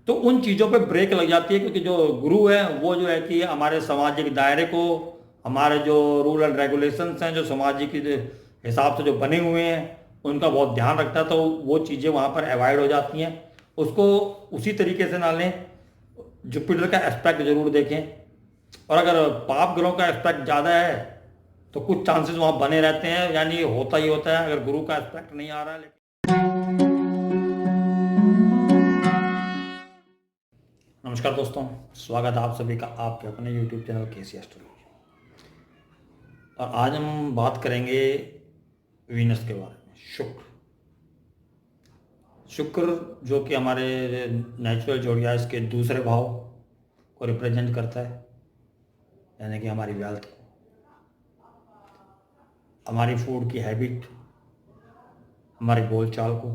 तो उन चीज़ों पे ब्रेक लग जाती है, क्योंकि जो गुरु है वो जो है कि हमारे सामाजिक दायरे को, हमारे जो रूल एंड रेगुलेशंस हैं जो सामाजिक हिसाब से जो बने हुए हैं उनका बहुत ध्यान रखता है, तो वो चीज़ें वहाँ पर अवॉइड हो जाती हैं। उसको उसी तरीके से ना लें। जुपिटर का एस्पेक्ट जरूर देखें, और अगर पाप ग्रहों का एस्पेक्ट ज़्यादा है तो कुछ चांसेस वहाँ बने रहते हैं, यानी ये होता ही होता है अगर गुरु का एस्पेक्ट नहीं आ रहा है। लेकिन नमस्कार दोस्तों, स्वागत है आप सभी का आपके अपने YouTube चैनल केसी एस्ट्रोलॉजी। और आज हम बात करेंगे वीनस के बारे में। शुक्र जो कि हमारे नेचुरल जोडियाक के दूसरे भाव को रिप्रेजेंट करता है, यानी कि हमारी वेल्थ को, हमारी फूड की हैबिट, हमारी बोलचाल को,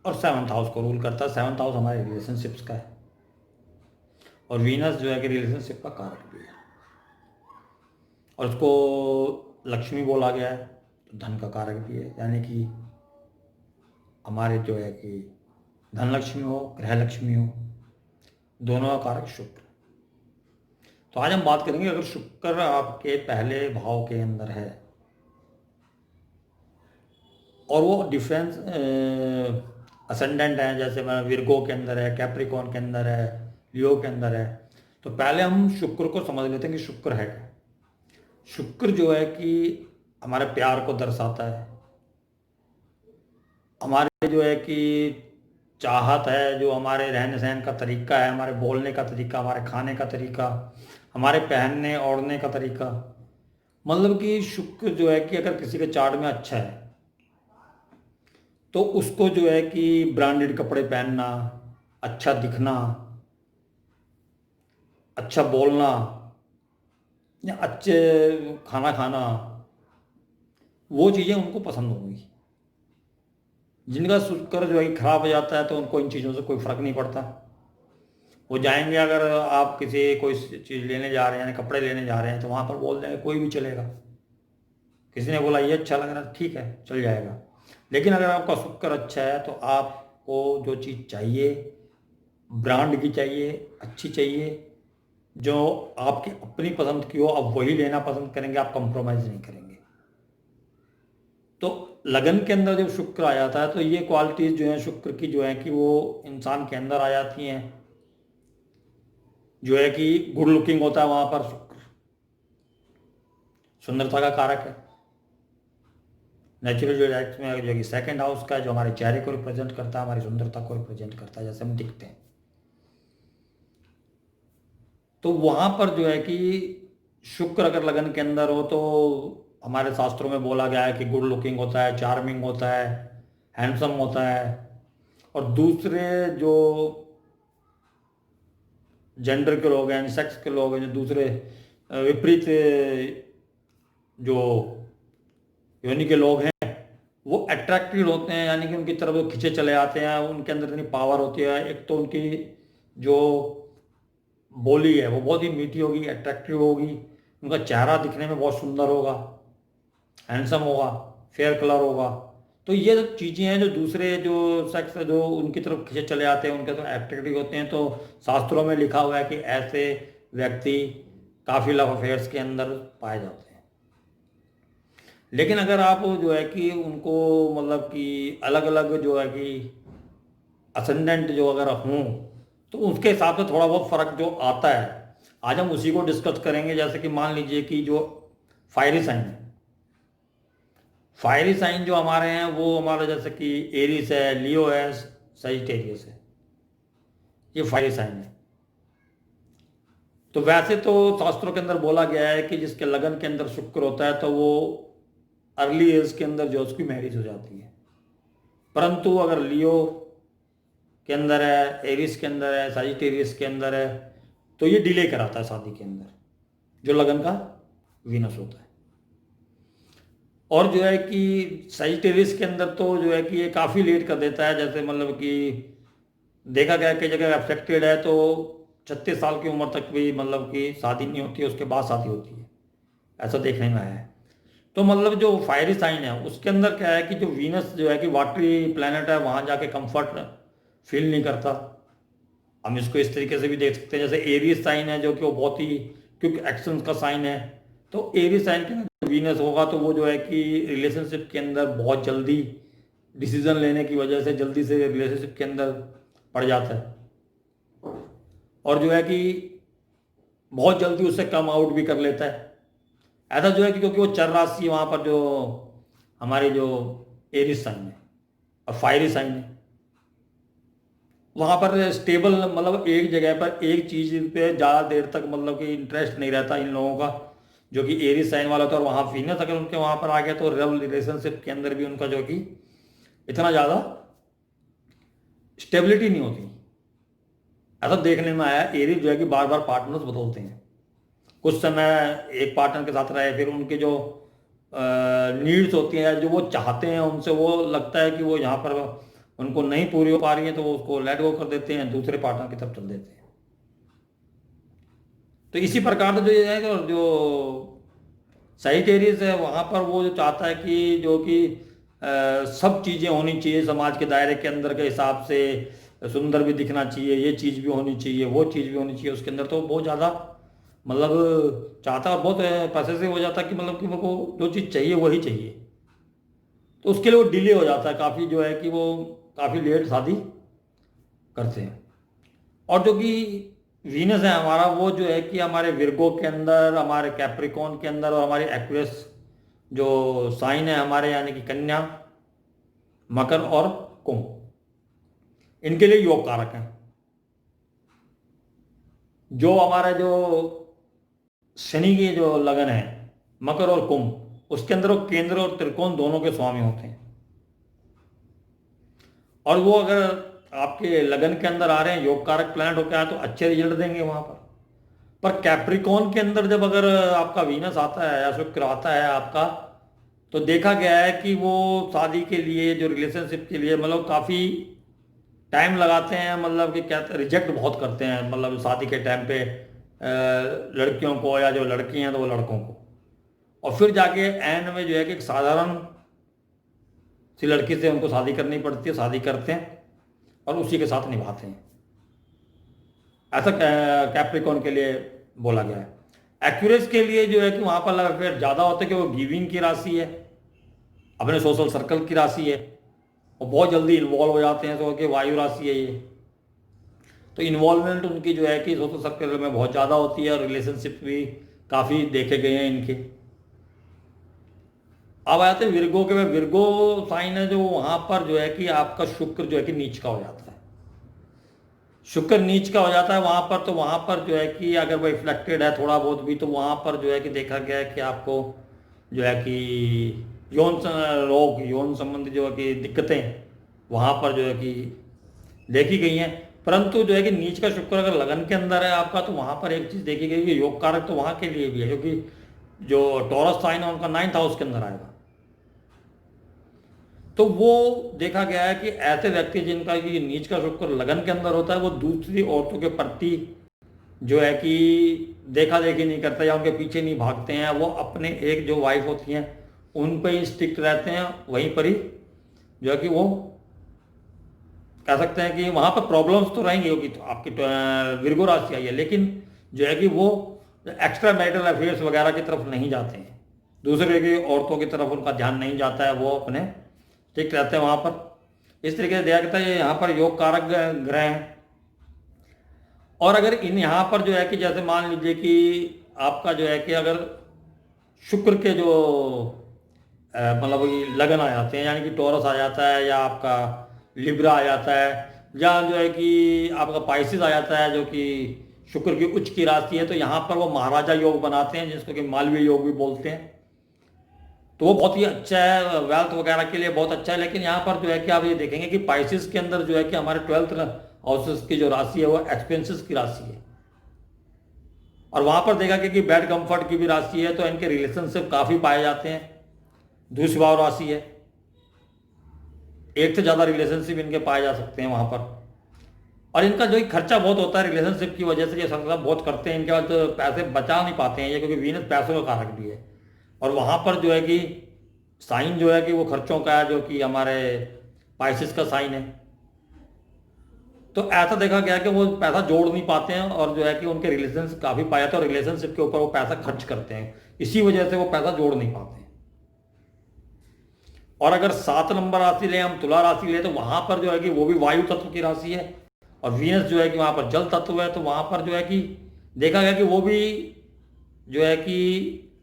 और 7th हाउस को रूल करता है। 7th हाउस हमारे रिलेशनशिप्स का है, और वीनस जो है कि रिलेशनशिप का कारक भी है, और उसको लक्ष्मी बोला गया है, तो धन का कारक भी है, यानी कि हमारे जो है कि धन लक्ष्मी हो, ग्रह लक्ष्मी हो, दोनों का कारक शुक्र। तो आज हम बात करेंगे, अगर शुक्र आपके पहले भाव के अंदर है और वो डिफरेंस असेंडेंट है, जैसे मैं विर्गो के अंदर है, कैप्रिकॉन के अंदर है, लियो के अंदर है, तो पहले हम शुक्र को समझ लेते हैं कि शुक्र है क्या। शुक्र जो है कि हमारे प्यार को दर्शाता है, हमारे जो है कि चाहत है, जो हमारे रहने सहन का तरीका है, हमारे बोलने का तरीका, हमारे खाने का तरीका, हमारे पहनने ओढ़ने का तरीका। मतलब कि शुक्र जो है कि अगर किसी के चार्ट में अच्छा है तो उसको जो है कि ब्रांडेड कपड़े पहनना, अच्छा दिखना, अच्छा बोलना, या अच्छे खाना खाना, वो चीज़ें उनको पसंद होंगी। जिनका शुक्र जो है कि खराब हो जाता है तो उनको इन चीज़ों से कोई फ़र्क नहीं पड़ता। वो जाएंगे, अगर आप किसी कोई चीज़ लेने जा रहे हैं, यानी कपड़े लेने जा रहे हैं, तो वहाँ पर बोल देंगे कोई भी चलेगा। किसी ने बोला ये अच्छा लग रहा है, ठीक है चल जाएगा। लेकिन अगर आपका शुक्र अच्छा है तो आपको जो चीज़ चाहिए, ब्रांड की चाहिए, अच्छी चाहिए, जो आपकी अपनी पसंद की हो, आप वही लेना पसंद करेंगे, आप कंप्रोमाइज़ नहीं करेंगे। तो लगन के अंदर जब शुक्र आ जाता है तो ये क्वालिटीज़ जो हैं शुक्र की, जो है कि वो इंसान के अंदर आ जाती हैं। जो है कि गुड लुकिंग होता है वहाँ पर शुक्र, सुंदरता का कारक है। नेचुरल जो डायरेक्ट में जो कि 2nd हाउस का, जो हमारे चेहरे को रिप्रेजेंट करता है, हमारी सुंदरता को रिप्रेजेंट करता है, जैसे हम दिखते हैं। तो वहाँ पर जो है कि शुक्र अगर लगन के अंदर हो तो हमारे शास्त्रों में बोला गया है कि गुड लुकिंग होता है, चार्मिंग होता है, हैंडसम होता है। और दूसरे जो जेंडर के लोग हैं, सेक्स के लोग हैं, जो दूसरे विपरीत जो योनि के लोग हैं, वो अट्रैक्टिव होते हैं, यानी कि उनकी तरफ वो खींचे चले आते हैं। उनके अंदर इतनी पावर होती है। एक तो उनकी जो बोली है वो बहुत ही मीठी होगी, अट्रैक्टिव होगी, उनका चेहरा दिखने में बहुत सुंदर होगा, हैंडसम होगा, फेयर कलर होगा। तो ये सब चीज़ें हैं जो दूसरे जो सेक्स जो उनकी तरफ खींचे चले आते हैं, उनके तो अट्रैक्टिव होते हैं। तो शास्त्रों में लिखा हुआ है कि ऐसे व्यक्ति काफ़ी लव अफेयर्स के अंदर पाए जाते हैं। लेकिन अगर आप जो है कि उनको मतलब कि अलग अलग जो है कि असेंडेंट जो अगर हों तो उसके हिसाब से थोड़ा बहुत फ़र्क जो आता है, आज हम उसी को डिस्कस करेंगे। जैसे कि मान लीजिए कि जो फायरी साइन है, फायरी साइन जो हमारे हैं वो हमारे जैसे कि एरिस है, लियो है, सजिटेरियस है, ये फायरी साइन है। तो वैसे तो शास्त्रों के अंदर बोला गया है कि जिसके लगन के अंदर शुक्र होता है तो वो अर्ली एज के अंदर जो उसकी मैरिज हो जाती है। परंतु अगर लियो के अंदर है, एरिस के अंदर है, साजिटेरियस के अंदर है, तो ये डिले कराता है शादी के अंदर, जो लगन का वीनस होता है। और जो है कि साजिटेरियस के अंदर तो जो है कि ये काफ़ी लेट कर देता है। जैसे मतलब कि देखा गया कई जगह अफेक्टेड है तो 36 साल की उम्र तक भी मतलब कि शादी नहीं होती है, उसके बाद शादी होती है, ऐसा देखने में आया है। तो मतलब जो फायरी साइन है उसके अंदर क्या है कि जो वीनस जो है कि वाटरी प्लैनेट है, वहाँ जाके कंफर्ट फील नहीं करता, हम इसको इस तरीके से भी देख सकते हैं, जैसे एरीज साइन है जो कि वो बहुत ही क्विक एक्शन का साइन है। तो एरीज साइन के अंदर वीनस होगा तो वो जो है कि रिलेशनशिप के अंदर बहुत जल्दी डिसीजन लेने की वजह से जल्दी से रिलेशनशिप के अंदर पड़ जाता है, और जो है कि बहुत जल्दी उससे कम आउट भी कर लेता है। ऐसा जो है कि क्योंकि वो चर राशि है वहाँ पर, जो हमारे जो एरीज साइन है और फायरी साइन है, वहाँ पर स्टेबल मतलब एक जगह पर एक चीज़ पे ज़्यादा देर तक मतलब कि इंटरेस्ट नहीं रहता इन लोगों का, जो कि एरीज साइन वाला था। और वहाँ वीनस अगर उनके वहाँ पर आ गया तो रिलेशनशिप के अंदर भी उनका जो कि इतना ज़्यादा स्टेबिलिटी नहीं होती। ऐसा देखने में आया, एरीज जो है कि बार बार पार्टनर्स बदलते हैं। कुछ समय एक पार्टनर के साथ रहे, फिर उनके जो नीड्स होती हैं, जो वो चाहते हैं उनसे, वो लगता है कि वो यहाँ पर उनको नहीं पूरी हो पा रही है, तो वो उसको लेट गो कर देते हैं, दूसरे पार्टनर की तरफ चल देते हैं। तो इसी प्रकार से जो ये है जो साइटेरियस है वहाँ पर वो जो चाहता है कि जो कि सब चीज़ें होनी चाहिए समाज के दायरे के अंदर के हिसाब से, सुंदर भी दिखना चाहिए, ये चीज़ भी होनी चाहिए, वो चीज़ भी होनी चाहिए उसके अंदर। तो बहुत ज़्यादा मतलब चाहता है, और बहुत पैसे से हो जाता है कि मतलब कि मेरे को जो चीज़ चाहिए वही चाहिए। तो उसके लिए वो डिले हो जाता है काफ़ी, जो है कि वो काफ़ी लेट शादी करते हैं। और जो कि वीनस है हमारा, वो जो है कि हमारे विर्गो के अंदर, हमारे कैप्रिकॉन के अंदर, और हमारे एक्वेरियस जो साइन है हमारे, यानी कि कन्या, मकर और कुंभ, इनके लिए योग कारक हैं। जो हमारा जो शनि की जो लगन है मकर और कुंभ, उसके अंदर वो केंद्र और त्रिकोण दोनों के स्वामी होते हैं। और वो अगर आपके लगन के अंदर आ रहे हैं, योग कारक प्लैनेट होकर आए, तो अच्छे रिजल्ट देंगे वहां पर कैप्रिकॉन के अंदर जब अगर आपका वीनस आता है या शुक्र आता है आपका, तो देखा गया है कि वो शादी के लिए, जो रिलेशनशिप के लिए मतलब काफ़ी टाइम लगाते हैं, मतलब कि क्या रिजेक्ट बहुत करते हैं, मतलब शादी के टाइम पे लड़कियों को, या जो लड़की हैं तो वो लड़कों को। और फिर जाके एंड में जो है कि एक साधारण सी लड़की से उनको शादी करनी पड़ती है, शादी करते हैं और उसी के साथ निभाते हैं। ऐसा कैप्रिकॉन के लिए बोला गया है। एक्यूरेस के लिए जो है कि वहाँ पर लव अफेयर ज़्यादा होते हैं, कि वो गिविंग की राशि है, अपने सोशल सर्कल की राशि है, और बहुत जल्दी इन्वॉल्व हो जाते हैं, तो कि वायु राशि है ये। तो इन्वॉल्वमेंट उनकी जो है कि सोशल सर्कल में बहुत ज़्यादा होती है, और रिलेशनशिप भी काफ़ी देखे गए हैं इनके। अब आते हैं विर्गो के में। विर्गो साइन है जो वहाँ पर जो है कि आपका शुक्र जो है कि नीच का हो जाता है। शुक्र नीच का हो जाता है वहाँ पर, तो वहाँ पर जो है कि अगर वो रिफ्लेक्टेड है थोड़ा बहुत भी, तो वहाँ पर जो है कि देखा गया है कि आपको जो है कि रोग, यौन संबंधी जो है कि दिक्कतें वहाँ पर जो है कि देखी गई हैं। परंतु जो है कि नीच का शुक्र अगर लगन के अंदर है आपका, तो वहाँ पर एक चीज़ देखी गई कि योग कारक तो वहाँ के लिए भी है, क्योंकि जो टॉरस साइन है उनका 9th हाउस के अंदर आएगा। तो वो देखा गया है कि ऐसे व्यक्ति जिनका ये नीच का शुक्र लगन के अंदर होता है, वो दूसरी औरतों के प्रति जो है कि देखा देखी नहीं करते, या उनके पीछे नहीं भागते हैं। वो अपने एक जो वाइफ होती हैं उन पर ही स्टिक्ट रहते हैं, वहीं पर ही जो है कि वो कह सकते हैं कि वहाँ पर प्रॉब्लम्स तो रहेंगी, क्योंकि तो आपकी विर्गो राशि आई है, लेकिन जो है कि वो एक्स्ट्रा मैरिटल अफेयर्स वगैरह की तरफ नहीं जाते हैं, दूसरे की औरतों की तरफ उनका ध्यान नहीं जाता है, वो अपने ठीक रहते हैं वहाँ पर। इस तरीके से देखा जाता है यहाँ पर योग कारक ग्रह हैं। और अगर इन यहाँ पर जो है कि जैसे मान लीजिए कि आपका जो है कि अगर शुक्र के जो मतलब ये लगन आ जाते हैं, यानी कि टॉरस आ जाता है, या आपका लिब्रा आ जाता है, या जो है कि आपका पाइसिस आ जाता है, जो कि शुक्र की उच्च की राशि है, तो यहाँ पर वो महाराजा योग बनाते हैं, जिसको कि मालवीय योग भी बोलते हैं। तो वो बहुत ही अच्छा है, वेल्थ वगैरह के लिए बहुत अच्छा है। लेकिन यहाँ पर जो है कि आप ये देखेंगे कि पाइसिस के अंदर जो है कि हमारे 12th हाउसेस की जो राशि है वो एक्सपेंसेस की राशि है, और वहाँ पर देखा गया कि बैड कंफर्ट की भी राशि है, तो इनके रिलेशनशिप काफ़ी पाए जाते हैं। दूसरी भाव राशि है, एक से ज़्यादा रिलेशनशिप इनके पाए जा सकते हैं वहाँ पर। और इनका जो खर्चा बहुत होता है रिलेशनशिप की वजह से, ये सब बहुत करते हैं, इनके पास तो पैसे बचा नहीं पाते हैं ये, क्योंकि वीनस पैसों का कारक भी है। और वहाँ पर जो है कि साइन जो है कि वो खर्चों का है, जो कि हमारे पाइसिस का साइन है। तो ऐसा देखा गया कि वो पैसा जोड़ नहीं पाते हैं और जो है कि उनके रिलेशन काफ़ी पाया था और रिलेशनशिप के ऊपर वो पैसा खर्च करते हैं, इसी वजह से वो पैसा जोड़ नहीं पाते हैं। और अगर 7 नंबर राशि ले, हम तुला राशि ले, तो वहां पर जो है कि वो भी वायु तत्व की राशि है और वीनस जो है कि वहां पर जल तत्व है, तो वहां पर जो है कि देखा गया कि वो भी जो है कि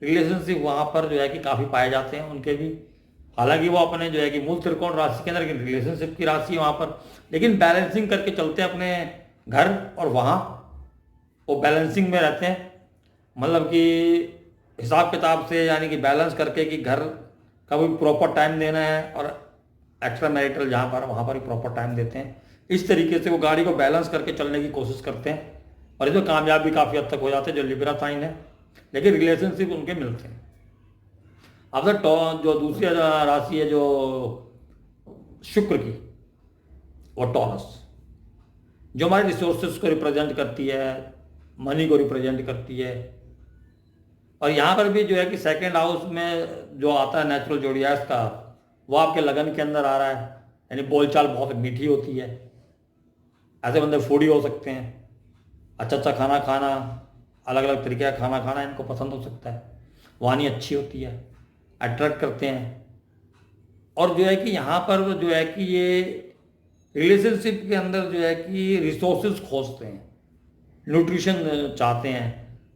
रिलेशनशिप वहां पर जो है कि काफ़ी पाए जाते हैं उनके भी। हालांकि वो अपने जो है कि मूल त्रिकोण राशि के अंदर रिलेशनशिप की राशि है वहां पर, लेकिन बैलेंसिंग करके चलते हैं अपने घर और वहां वो बैलेंसिंग में रहते हैं, मतलब कि हिसाब किताब से, यानी कि बैलेंस करके कि घर का भी प्रॉपर टाइम देना है और एक्स्ट्रा मैरिटल जहाँ पर वहाँ पर ही प्रॉपर टाइम देते हैं। इस तरीके से वो गाड़ी को बैलेंस करके चलने की कोशिश करते हैं और इसमें कामयाब भी काफ़ी हद तक हो जाते हैं जो लिब्रा साइन है, लेकिन रिलेशनशिप उनके मिलते हैं। अब तो जो दूसरी राशि है जो शुक्र की, वो टॉरस, जो हमारे रिसोर्सेज को रिप्रेजेंट करती है, मनी को रिप्रेजेंट करती है। और यहाँ पर भी जो है कि सेकंड हाउस में जो आता है नेचुरल जोडियाक्स का, वो आपके लगन के अंदर आ रहा है, यानी बोलचाल बहुत मीठी होती है। ऐसे बंदे फूडी हो सकते हैं, अच्छा अच्छा खाना खाना, अलग अलग तरीके का खाना खाना इनको पसंद हो सकता है, वाणी अच्छी होती है, अट्रैक्ट करते हैं। और जो है कि यहाँ पर जो है कि ये रिलेशनशिप के अंदर जो है कि रिसोर्सेज खोजते हैं, न्यूट्रिशन चाहते हैं,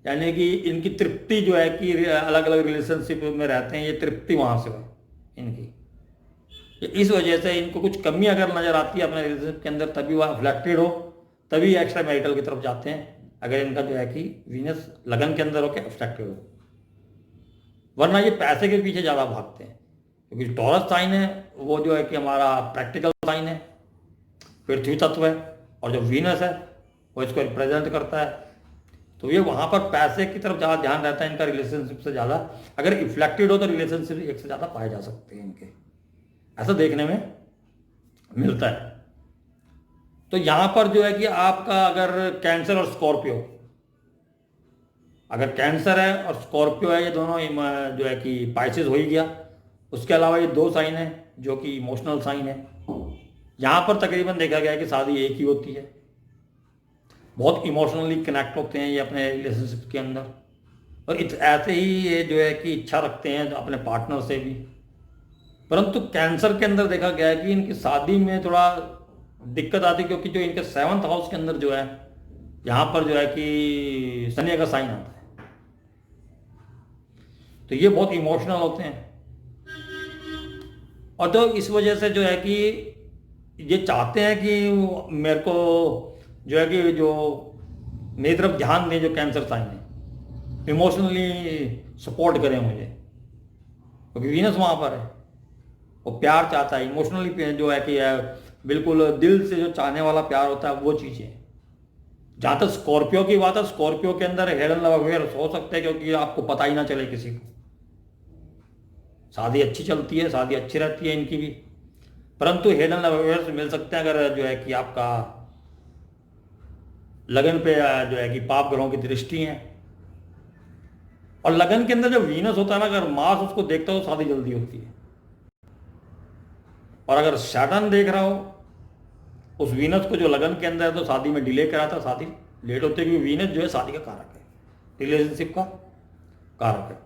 यानी कि इनकी तृप्ति जो है कि अलग अलग रिलेशनशिप में रहते हैं, ये तृप्ति वहाँ से है इनकी। इस वजह से इनको कुछ कमी अगर नज़र आती है अपने रिलेशनशिप के अंदर, तभी वह अफ्लेक्टेड हो, तभी एक्स्ट्रा मैरिटल की तरफ जाते हैं, अगर इनका जो है कि वीनस लगन के अंदर हो के अफ्लेक्टेड हो, वरना ये पैसे के पीछे ज़्यादा भागते हैं। क्योंकि टॉरस साइन है वो जो है कि हमारा प्रैक्टिकल साइन है, पृथ्वी तत्व है, और जो वीनस है वो इसको रिप्रेजेंट करता है, तो ये वहाँ पर पैसे की तरफ ज़्यादा ध्यान रहता है इनका रिलेशनशिप से ज़्यादा। अगर इफ्लेक्टेड हो तो रिलेशनशिप एक से ज़्यादा पाए जा सकते हैं इनके, ऐसा देखने में मिलता है। तो यहाँ पर जो है कि आपका अगर कैंसर और स्कॉर्पियो, अगर कैंसर है और स्कॉर्पियो है, ये दोनों जो है कि पाइसेस हो ही गया। उसके अलावा ये 2 साइन है जो कि इमोशनल साइन है। यहाँ पर तकरीबन देखा गया है कि शादी एक ही होती है, बहुत इमोशनली कनेक्ट होते हैं ये अपने रिलेशनशिप के अंदर, और ऐसे ही ये जो है कि इच्छा रखते हैं अपने पार्टनर से भी। परंतु कैंसर के अंदर देखा गया है कि इनकी शादी में थोड़ा दिक्कत आती है, क्योंकि जो इनके 7th हाउस के अंदर जो है, यहाँ पर जो है कि शनि का साइन आता है, तो ये बहुत इमोशनल होते हैं। और तो इस वजह से जो है कि ये चाहते हैं कि मेरे को जो है कि जो मेरी तरफ ध्यान दें, जो कैंसर साइन है, इमोशनली सपोर्ट करें मुझे, क्योंकि वीनस वहाँ पर है, वो प्यार चाहता है इमोशनली, जो है कि बिल्कुल दिल से जो चाहने वाला प्यार होता है वो चीज़ें। जहाँ तक स्कॉर्पियो की बात है, स्कॉर्पियो के अंदर हेडन लव अफेयर हो सकते हैं, क्योंकि आपको पता ही ना चले किसी को। शादी अच्छी चलती है, शादी अच्छी रहती है इनकी भी, परंतु हेडन लव अफेयर मिल सकते हैं अगर जो है कि आपका लगन पे जो है कि पाप ग्रहों की दृष्टि है। और लगन के अंदर जो वीनस होता है ना, अगर मार्स उसको देखता हो तो शादी जल्दी होती है, और अगर सैटर्न देख रहा हो उस वीनस को जो लगन के अंदर है, तो शादी में डिले कराता, शादी लेट होती है, क्योंकि वीनस जो है शादी का कारक है, रिलेशनशिप का कारक है।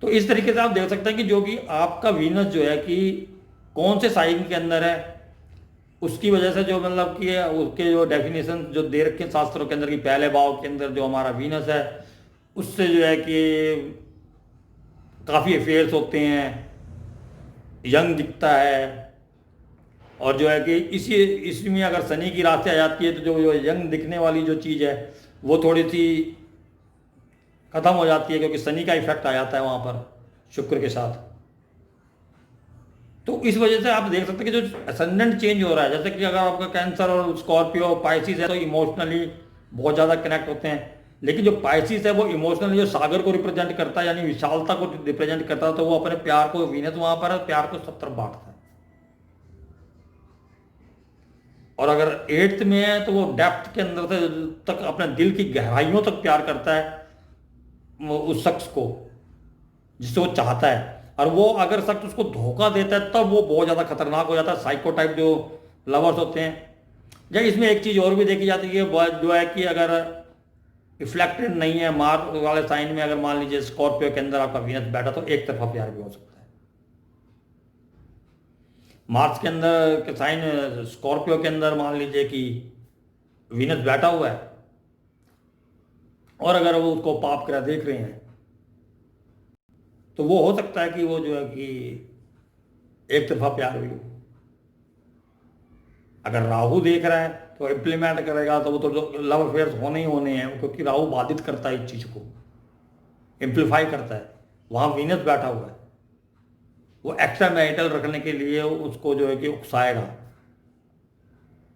तो इस तरीके से आप देख सकते हैं कि जो कि आपका वीनस जो है कि कौन से साइन के अंदर है, उसकी वजह से जो मतलब कि उसके जो डेफिनेशन जो दे रखे शास्त्रों के अंदर कि पहले भाव के अंदर जो हमारा वीनस है, उससे जो है कि काफ़ी अफेयर्स होते हैं, यंग दिखता है। और जो है कि इसमें अगर शनि की राशि आ जाती है, तो जो यंग दिखने वाली जो चीज़ है वो थोड़ी सी खत्म हो जाती है, क्योंकि शनि का इफेक्ट आ जाता है वहाँ पर शुक्र के साथ। तो इस वजह से आप देख सकते हैं कि जो असेंडेंट चेंज हो रहा है, जैसे कि अगर आपका कैंसर और स्कॉर्पियो पाइसिस है, तो इमोशनली बहुत ज़्यादा कनेक्ट होते हैं, लेकिन जो पाइसिस है वो इमोशनली जो सागर को रिप्रेजेंट करता है, यानी विशालता को रिप्रेजेंट करता है, तो वो अपने प्यार को, वीनस वहाँ पर प्यार को सब तरफ बांटता है। और अगर 8th में है तो वो डेप्थ के अंदर से तक अपने दिल की गहराइयों तक प्यार करता है उस शख्स को जिससे वो चाहता है। और वो अगर शख्स उसको धोखा देता है, तब वो बहुत ज़्यादा खतरनाक हो जाता है। साइको टाइप जो लवर्स होते हैं जब इसमें एक चीज़ और भी देखी जाती है जो है कि अगर रिफ्लेक्टेड नहीं है मार्स वाले साइन में, अगर मान लीजिए स्कॉर्पियो के अंदर आपका वीनस बैठा तो एक तरफा प्यार भी हो सकता है। मार्स के अंदर के साइन स्कॉर्पियो के अंदर मान लीजिए कि वीनस बैठा हुआ है और अगर वो उसको पाप करा देख रहे हैं तो वो हो सकता है कि वो जो है कि एक तरफा प्यार भी हो। अगर राहु देख रहा है तो इम्प्लीमेंट करेगा तो वो तो लव अफेयर्स होने ही होने हैं, क्योंकि राहु बाधित करता है इस चीज को, इम्प्लीफाई करता है। वहां वीनस बैठा हुआ है, वो एक्स्ट्रा मैरिटल रखने के लिए उसको जो है कि उकसाएगा।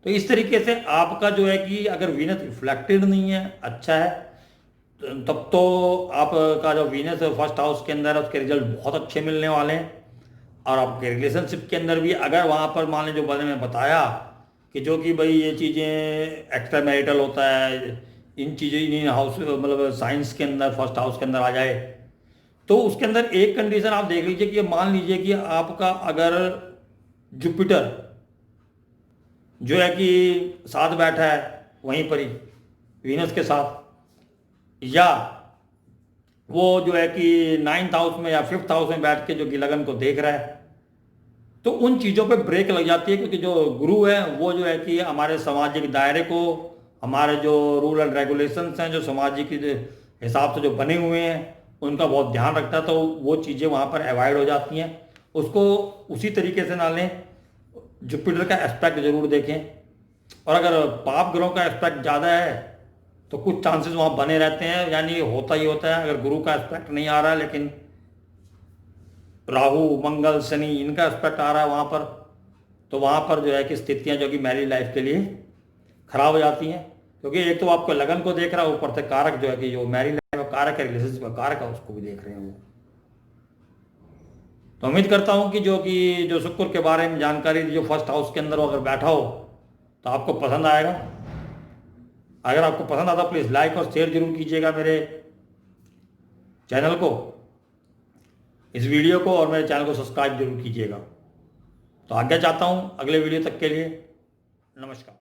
तो इस तरीके से आपका जो है कि अगर वीनस रिफ्लेक्टेड नहीं है, अच्छा है, तब तो आपका जो वीनस फर्स्ट हाउस के अंदर है उसके रिजल्ट बहुत अच्छे मिलने वाले हैं। और आपके रिलेशनशिप के अंदर भी अगर वहाँ पर मान लीजिए जो मैंने में बताया कि जो कि भाई ये चीज़ें एक्स्ट्रा मैरिटल होता है, इन चीज़ें इन हाउस मतलब साइंस के अंदर फर्स्ट हाउस के अंदर आ जाए, तो उसके अंदर एक कंडीशन आप देख लीजिए कि मान लीजिए कि आपका अगर जुपिटर जो है कि साथ बैठा है वहीं पर ही वीनस के साथ, या वो जो है कि 9th हाउस में या 5th हाउस में बैठ के जो कि लगन को देख रहा है, तो उन चीज़ों पे ब्रेक लग जाती है। क्योंकि जो गुरु है वो जो है कि हमारे सामाजिक दायरे को, हमारे जो रूल एंड रेगुलेशंस हैं जो सामाजिक हिसाब से जो बने हुए हैं उनका बहुत ध्यान रखता है, तो वो चीज़ें वहाँ पर अवॉइड हो जाती हैं। उसको उसी तरीके से ना लें, जुपिटर का एस्पेक्ट जरूर देखें। और अगर पाप ग्रहों का एस्पेक्ट ज़्यादा है तो कुछ चांसेस वहाँ बने रहते हैं, यानी होता ही होता है। अगर गुरु का एस्पेक्ट नहीं आ रहा है लेकिन राहु मंगल शनि इनका एस्पेक्ट आ रहा है वहाँ पर, तो वहाँ पर जो है कि स्थितियाँ जो कि मैरिज लाइफ के लिए खराब हो जाती हैं। क्योंकि एक तो आपको लगन को देख रहा है, ऊपर से कारक जो है कि जो मैरिज लाइफ में कारक है, रिलेशनशिप में कारक है, उसको भी देख रहे हैं वो। तो उम्मीद करता हूँ कि जो शुक्र के बारे में जानकारी जो फर्स्ट हाउस के अंदर अगर बैठा हो तो आपको पसंद आएगा। अगर आपको पसंद आता प्लीज़ लाइक और शेयर जरूर कीजिएगा मेरे चैनल को, इस वीडियो को, और मेरे चैनल को सब्सक्राइब जरूर कीजिएगा। तो आज्ञा चाहता हूँ अगले वीडियो तक के लिए। नमस्कार।